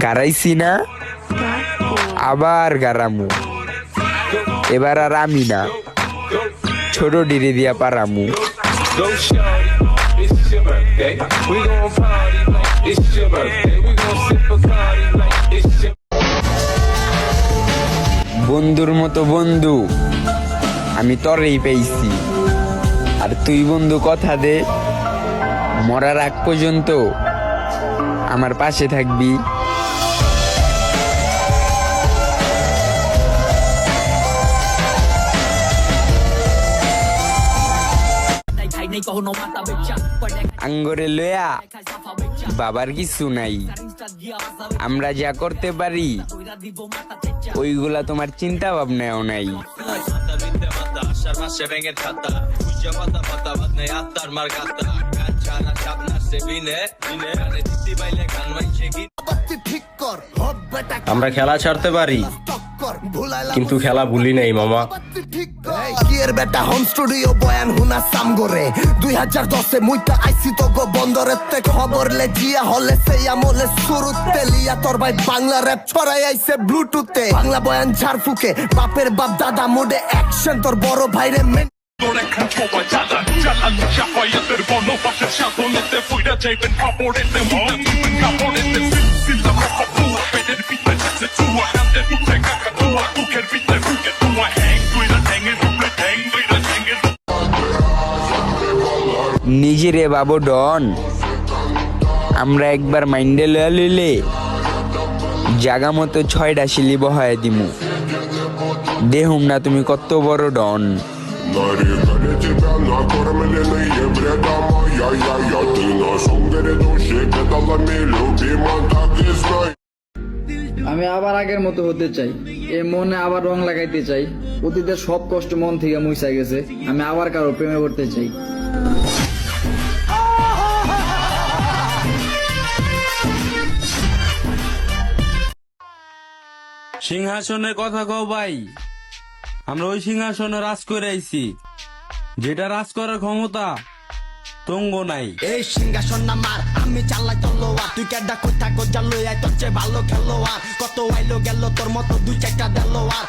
গারাইছি না, আবার গারামু। এবার আর আমি না, ছোট ডিরে দিয়া পারামু। Go shorty, it's your birthday. We gon' party like it's your birthday. We gon' sip Bacardi like it's your বন্ধুর মতো বন্ধু আমি তরেই পেয়েছি, আর তুই বন্ধু কথা দে মরার আগ পর্যন্ত আমার পাশে থাকবি। আঙ্গরে লয়া বাবার কিছু নাই, আমরা যা করতে পারি ওইগুলা তোমার চিন্তা ভাবনাও নাই। আমরা খেলা ছাড়তে পারি কিন্তু খেলা ভুলি নাই মামা। কিয়ের বেটা হোম স্টুডিও বয়ান হুনা সামগরে 2010 মুইতা আইছি তো গো বন্দরেতে খবর লে জিয়া হলে সেই আমলে শুরুতে লিয়া তোর ভাই বাংলা র‍্যাপ ছড়াই আইছে ব্লুটুথে। বাংলা বয়ান ঝাড়ফুকে বাপের বাপ দাদা মোডে অ্যাকশন তোর বড় ভাইরে মেন নিজেরে বাবু ডন আমরা একবার মাইন্ডে লয়া লইলে জাগা মতো 6টা শিলি বহায় দিমু। দেহুম না তুমি কত বড় ডন। আমি আবার আগের মতো হতে চাই, এ মনে আবার রং লাগাইতে চাই। অতীতের সব কষ্ট মন থেকে মুইসা গেছে, আমি আবার কারো প্রেমে পড়তে চাই। সিংহাসনের কথা কও ভাই, আমরা ওই সিংহাসনে রাজ করে আইছি, যেটা রাজ করার ক্ষমতা তঙ্গ নাই। এই সিংহাসন আমার আমি চালাই তলোয়ার, তুই কেডা কোথা কোথা লই আই তোর চেয়ে ভালো খেলোয়াড়। কত আইলো গেল তোর মতো 2-4টা দেলোয়ার।